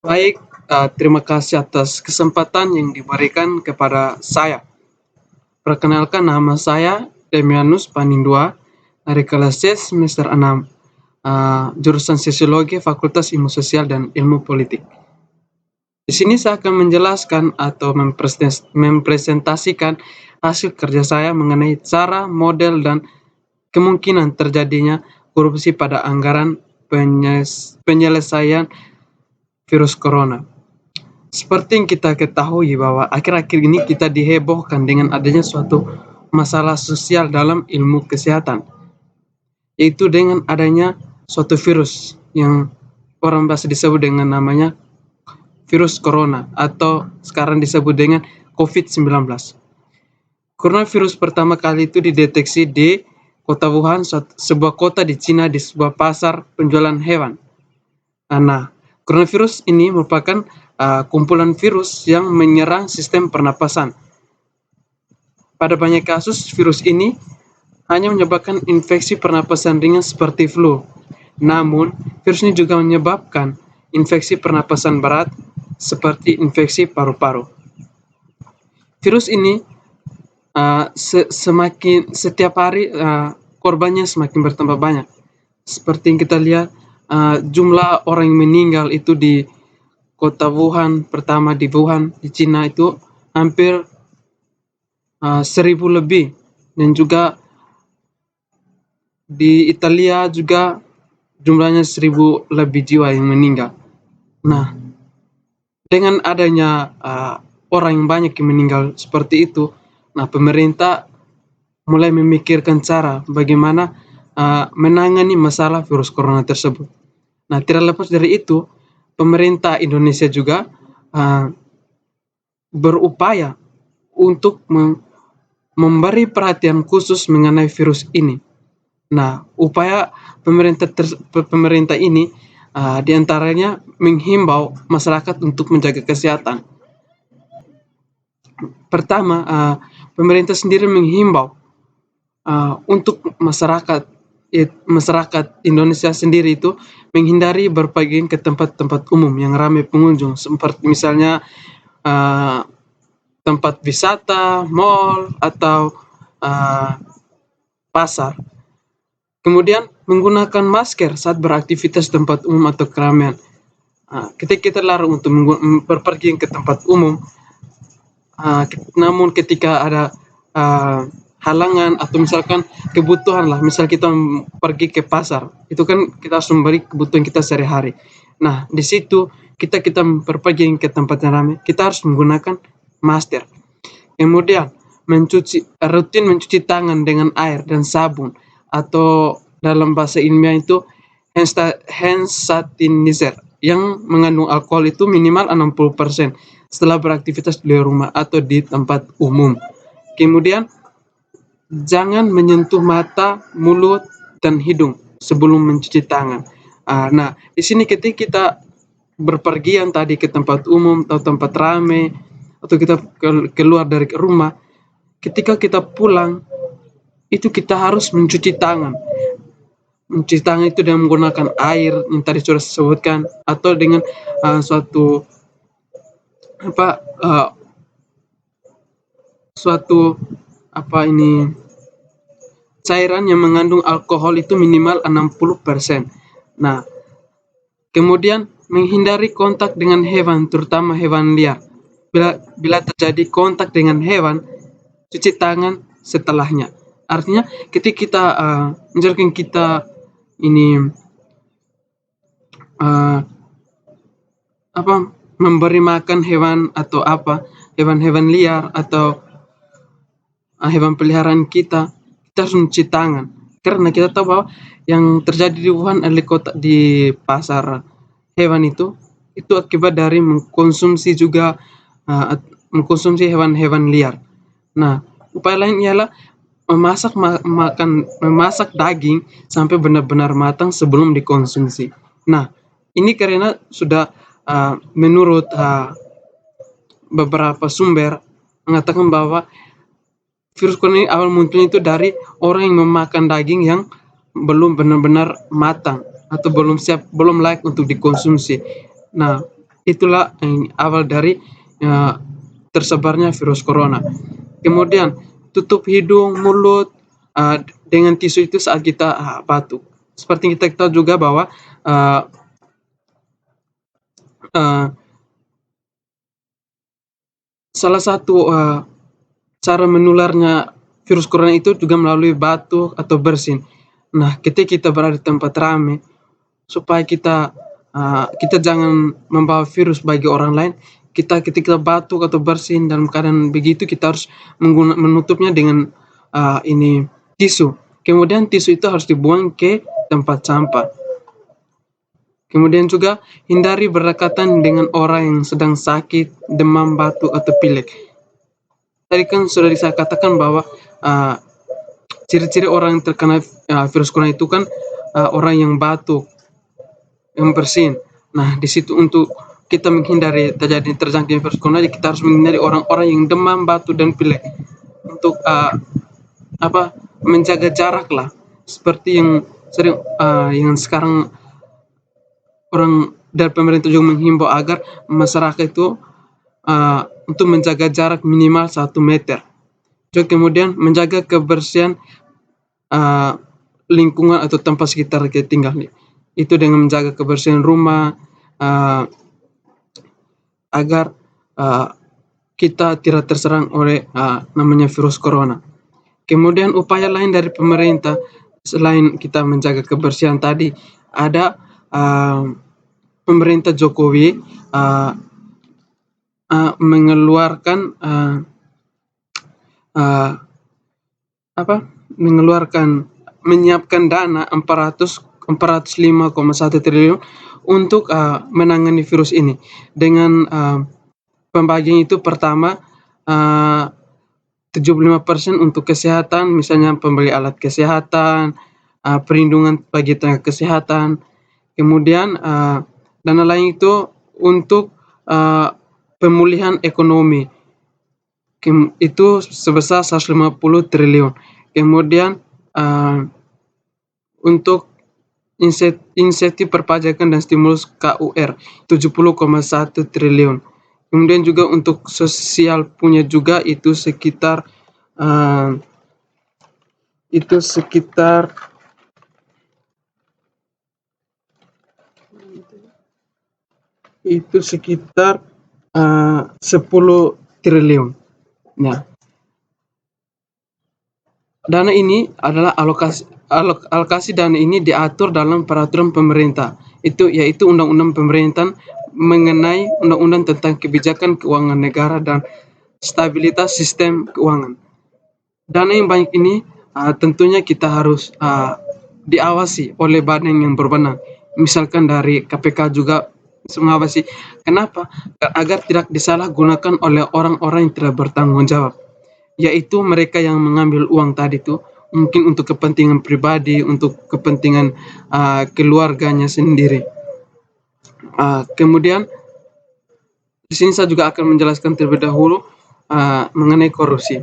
Baik, terima kasih atas kesempatan yang diberikan kepada saya. Perkenalkan nama saya Demianus Panindua dari kelas C semester 6, jurusan Sosiologi Fakultas Ilmu Sosial dan Ilmu Politik. Di sini saya akan menjelaskan atau mempresentasikan hasil kerja saya mengenai cara, model, dan kemungkinan terjadinya korupsi pada anggaran penyelesaian virus corona. Seperti yang kita ketahui bahwa akhir-akhir ini kita dihebohkan dengan adanya suatu masalah sosial dalam ilmu kesehatan, yaitu dengan adanya suatu virus yang orang biasa disebut dengan namanya virus corona atau sekarang disebut dengan COVID-19. Coronavirus pertama kali itu dideteksi di kota Wuhan, sebuah kota di Cina, di sebuah pasar penjualan hewan. Nah, coronavirus ini merupakan kumpulan virus yang menyerang sistem pernapasan. Pada banyak kasus, virus ini hanya menyebabkan infeksi pernapasan ringan seperti flu. Namun, virus ini juga menyebabkan infeksi pernapasan berat seperti infeksi paru-paru. Virus ini setiap hari korbannya semakin bertambah banyak. Seperti yang kita lihat, jumlah orang yang meninggal itu di kota Wuhan, pertama di Wuhan, di Cina itu hampir 1.000 lebih, dan juga di Italia juga jumlahnya 1.000 lebih jiwa yang meninggal. Nah, dengan adanya orang yang banyak yang meninggal seperti itu, nah pemerintah mulai memikirkan cara bagaimana menangani masalah virus corona tersebut. Nah, tidak lepas dari itu, pemerintah Indonesia juga berupaya untuk memberi perhatian khusus mengenai virus ini. Nah, upaya pemerintah ini diantaranya menghimbau masyarakat untuk menjaga kesehatan. Pertama, pemerintah sendiri menghimbau untuk masyarakat Indonesia sendiri itu menghindari berpergian ke tempat-tempat umum yang ramai pengunjung, seperti misalnya tempat wisata, mall, atau pasar. Kemudian menggunakan masker saat beraktivitas tempat umum atau keramaian. Ketika kita larang untuk berpergian ke tempat umum, namun ketika ada halangan atau misalkan kebutuhan lah, misal kita pergi ke pasar, itu kan kita harus memberi kebutuhan kita sehari-hari. Nah, di situ kita berpergian ke tempat yang ramai, kita harus menggunakan masker. Kemudian rutin mencuci tangan dengan air dan sabun, atau dalam bahasa ilmiah itu hand sanitizer yang mengandung alkohol itu minimal 60% setelah beraktivitas di rumah atau di tempat umum. Kemudian jangan menyentuh mata, mulut, dan hidung sebelum mencuci tangan. Nah, di sini ketika kita berpergian tadi ke tempat umum atau tempat ramai, atau kita keluar dari rumah, ketika kita pulang itu kita harus mencuci tangan. Mencuci tangan itu dengan menggunakan air yang tadi sudah sebutkan, atau dengan suatu cairan yang mengandung alkohol itu minimal 60%. Nah, kemudian menghindari kontak dengan hewan, terutama hewan liar. Bila terjadi kontak dengan hewan, cuci tangan setelahnya. Artinya ketika kita misalkan kita ini memberi makan hewan atau hewan-hewan liar atau hewan peliharaan kita harus mencuci tangan, karena kita tahu bahwa yang terjadi di Wuhan di pasar hewan itu akibat dari mengkonsumsi hewan-hewan liar. Nah, upaya lain ialah memasak daging sampai benar-benar matang sebelum dikonsumsi. Nah, ini karena sudah menurut beberapa sumber mengatakan bahwa virus corona ini awal munculnya itu dari orang yang memakan daging yang belum benar-benar matang atau belum layak untuk dikonsumsi. Nah, Itulah awal dari uh, tersebarnya virus corona. Kemudian tutup hidung, mulut dengan tisu itu saat kita batuk. Seperti kita tahu juga bahwa uh, uh, salah satu cara menularnya virus corona itu juga melalui batuk atau bersin. Nah, ketika kita berada di tempat ramai, supaya kita jangan membawa virus bagi orang lain, kita ketika batuk atau bersin dalam keadaan begitu kita harus menutupnya dengan ini tisu. Kemudian tisu itu harus dibuang ke tempat sampah. Kemudian juga hindari berdekatan dengan orang yang sedang sakit, demam, batuk atau pilek. Tadi kan sudah saya katakan bahwa uh, ciri-ciri orang yang terkena virus corona itu kan orang yang batuk, yang bersin. Nah, di situ untuk kita menghindari terjangkit virus corona, kita harus menghindari orang-orang yang demam, batuk, dan pilek. Untuk menjaga jarak lah, seperti yang sering yang sekarang orang dari pemerintah juga menghimbau agar masyarakat itu untuk menjaga jarak minimal 1 meter. Juga kemudian menjaga kebersihan lingkungan atau tempat sekitar kita tinggal. Itu dengan menjaga kebersihan rumah agar kita tidak terserang oleh namanya virus corona. Kemudian upaya lain dari pemerintah selain kita menjaga kebersihan tadi, ada pemerintah Jokowi mengeluarkan menyiapkan dana 405,1 triliun untuk menangani virus ini dengan pembagian itu. Pertama 75% untuk kesehatan, misalnya pembeli alat kesehatan, perlindungan bagi tenaga kesehatan. Kemudian dana lain itu untuk pemulihan ekonomi, itu sebesar 150 triliun. Kemudian untuk insentif perpajakan dan stimulus KUR 70,1 triliun. Kemudian juga untuk sosial punya juga itu sekitar itu sekitar itu sekitar 10 triliun. Nah, dana ini adalah alokasi dana ini diatur dalam peraturan pemerintah. Itu yaitu Undang-Undang Pemerintahan mengenai Undang-Undang tentang Kebijakan Keuangan Negara dan Stabilitas Sistem Keuangan. Dana yang banyak ini tentunya kita harus diawasi oleh badan yang berwenang. Misalkan dari KPK juga mengawasi. Kenapa? Agar tidak disalahgunakan oleh orang-orang yang tidak bertanggung jawab. Yaitu mereka yang mengambil uang tadi itu mungkin untuk kepentingan pribadi, untuk kepentingan keluarganya sendiri. Kemudian di sini saya juga akan menjelaskan terlebih dahulu mengenai korupsi.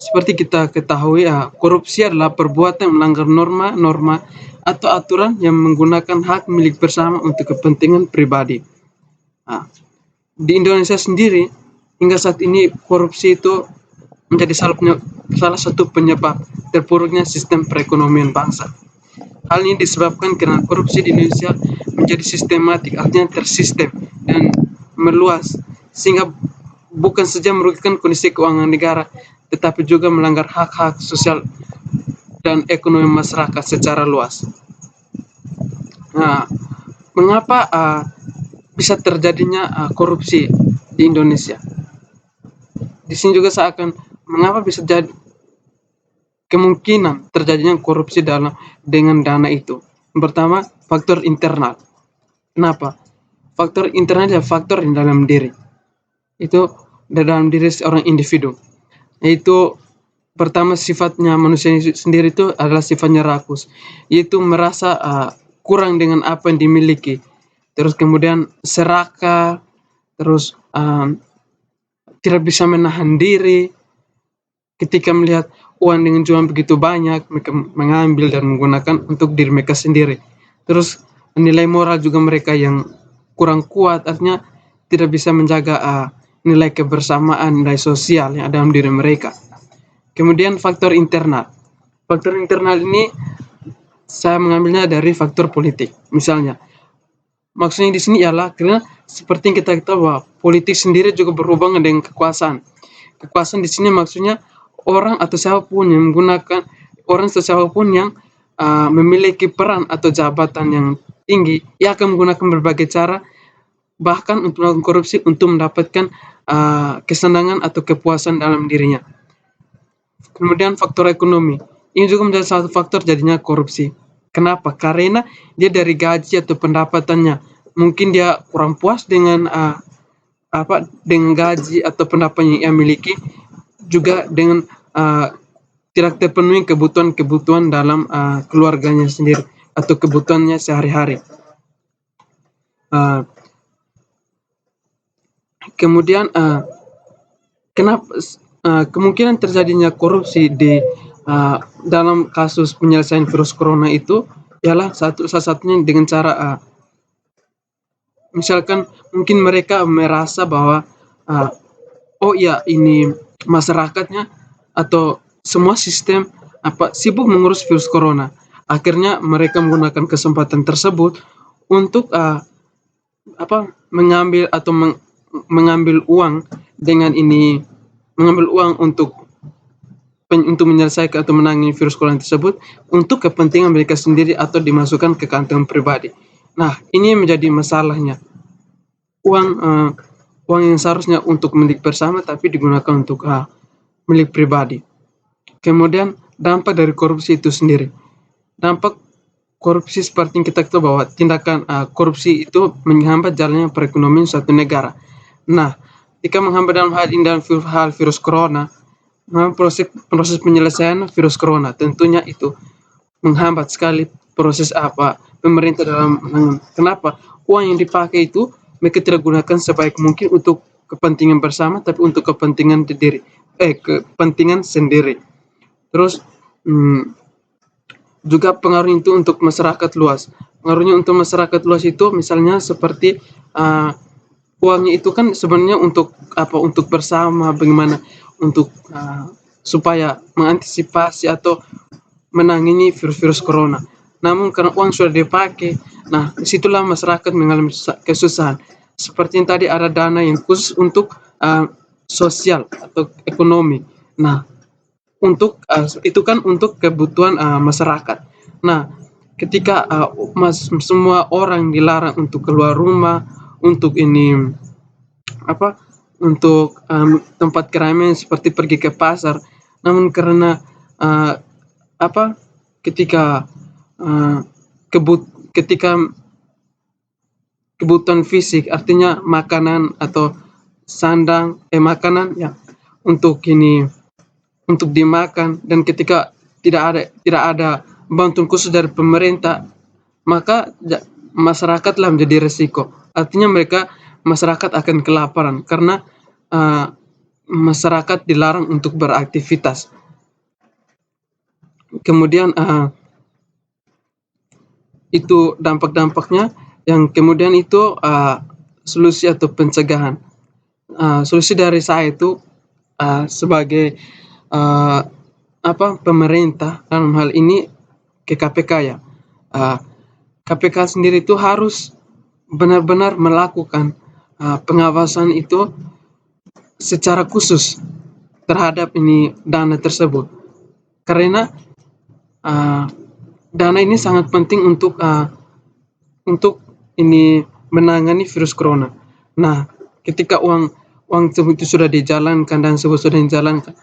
Seperti kita ketahui, korupsi adalah perbuatan yang melanggar norma-norma atau aturan yang menggunakan hak milik bersama untuk kepentingan pribadi. Di Indonesia sendiri, hingga saat ini korupsi itu menjadi salah satu penyebab terpuruknya sistem perekonomian bangsa. Hal ini disebabkan karena korupsi di Indonesia menjadi sistematik, artinya tersistem dan meluas, sehingga bukan saja merugikan kondisi keuangan negara, tetapi juga melanggar hak-hak sosial dan ekonomi masyarakat secara luas. Nah, mengapa bisa terjadinya korupsi di Indonesia? Di sini juga saya akan mengapa bisa jadi kemungkinan terjadinya korupsi dengan dana itu. Yang pertama, faktor internal. Kenapa? Faktor internal adalah faktor di dalam diri. Itu dalam diri seorang individu. Yaitu pertama, sifatnya manusia sendiri itu adalah sifatnya rakus. Yaitu merasa kurang dengan apa yang dimiliki. Terus kemudian serakah, terus tidak bisa menahan diri ketika melihat uang dengan jumlah begitu banyak, mereka mengambil dan menggunakan untuk diri mereka sendiri. Terus nilai moral juga mereka yang kurang kuat, artinya tidak bisa menjaga nilai kebersamaan, nilai sosial yang ada dalam diri mereka. Kemudian faktor internal. Faktor internal ini saya mengambilnya dari faktor politik. Misalnya, maksudnya di sini ialah karena seperti yang kita ketahui bahwa politik sendiri juga berhubungan dengan kekuasaan. Kekuasaan di sini maksudnya orang atau siapapun yang menggunakan orang atau siapapun yang memiliki peran atau jabatan yang tinggi, ia akan menggunakan berbagai cara bahkan untuk melakukan korupsi untuk mendapatkan kesenangan atau kepuasan dalam dirinya. Kemudian faktor ekonomi. Ini juga menjadi satu faktor jadinya korupsi. Kenapa? Karena dia dari gaji atau pendapatannya. Mungkin dia kurang puas dengan dengan gaji atau pendapatan yang ia miliki, juga dengan tidak terpenuhi kebutuhan-kebutuhan dalam keluarganya sendiri atau kebutuhannya sehari-hari. Kemudian kenapa kemungkinan terjadinya korupsi di dalam kasus penyelesaian virus corona itu ialah salah satunya dengan cara misalkan mungkin mereka merasa bahwa oh ya ini masyarakatnya atau semua sistem sibuk mengurus virus corona. Akhirnya mereka menggunakan kesempatan tersebut untuk mengambil atau mengambil uang dengan ini, mengambil uang untuk menyelesaikan atau menangani virus corona tersebut untuk kepentingan mereka sendiri atau dimasukkan ke kantong pribadi. Nah, ini menjadi masalahnya. Uang yang seharusnya untuk milik bersama tapi digunakan untuk milik pribadi. Kemudian dampak dari korupsi itu sendiri. Dampak korupsi seperti yang kita tahu bahwa tindakan korupsi itu menghambat jalannya perekonomian suatu negara. Nah, jika menghambat dalam hal ini dalam hal virus corona, proses penyelesaian virus corona tentunya itu menghambat sekali proses pemerintah dalam kenapa uang yang dipakai itu mereka tidak gunakan sebaik mungkin untuk kepentingan bersama tapi untuk kepentingan kepentingan sendiri. Terus juga pengaruh itu untuk masyarakat luas. Pengaruhnya untuk masyarakat luas itu misalnya seperti uangnya itu kan sebenarnya untuk untuk bersama, bagaimana untuk supaya mengantisipasi atau menangani virus-virus corona. Namun karena uang sudah dipakai, nah disitulah masyarakat mengalami kesusahan. Seperti yang tadi ada dana yang khusus untuk sosial atau ekonomi. Nah, untuk itu kan untuk kebutuhan masyarakat. Nah, ketika semua orang dilarang untuk keluar rumah, untuk ini untuk tempat keramaian seperti pergi ke pasar, namun karena ketika ketika kebutuhan fisik artinya makanan atau makanan ya untuk untuk dimakan, dan ketika tidak ada bantuan khusus dari pemerintah, maka masyarakatlah menjadi resiko. Artinya masyarakat akan kelaparan karena masyarakat dilarang untuk beraktivitas. Kemudian itu dampak-dampaknya, yang kemudian itu solusi atau pencegahan. Solusi dari saya itu sebagai pemerintah dalam hal ini ke KPK ya. KPK sendiri itu harus benar-benar melakukan pengawasan itu secara khusus terhadap ini dana tersebut, karena dana ini sangat penting untuk ini menangani virus corona. Nah, ketika uang itu sudah dijalankan dan sudah dijalankan,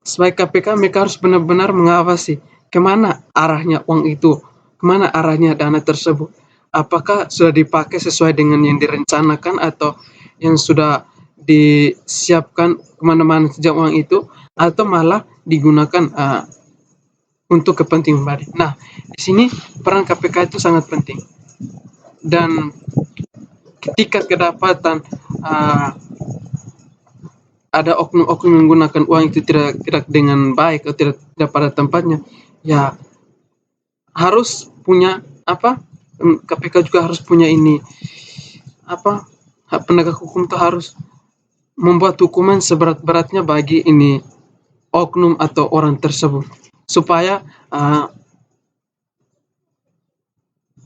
sebagai KPK mereka harus benar-benar mengawasi kemana arahnya uang itu, kemana arahnya dana tersebut. Apakah sudah dipakai sesuai dengan yang direncanakan atau yang sudah disiapkan kemana-mana sejak uang itu, atau malah digunakan untuk kepentingan pribadi. Nah, di sini peran KPK itu sangat penting. Dan ketika kedapatan ada oknum-oknum menggunakan uang itu tidak dengan baik atau tidak pada tempatnya, ya harus punya KPK juga harus punya ini penegak hukum itu harus membuat hukuman seberat-beratnya bagi ini oknum atau orang tersebut, supaya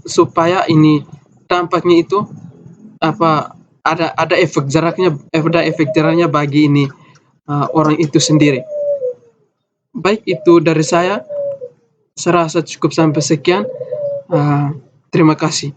supaya ini dampaknya itu apa, ada efek jaraknya, ada efek jerahnya bagi ini orang itu sendiri. Baik, itu dari saya. Saya rasa cukup sampai sekian. Terima kasih.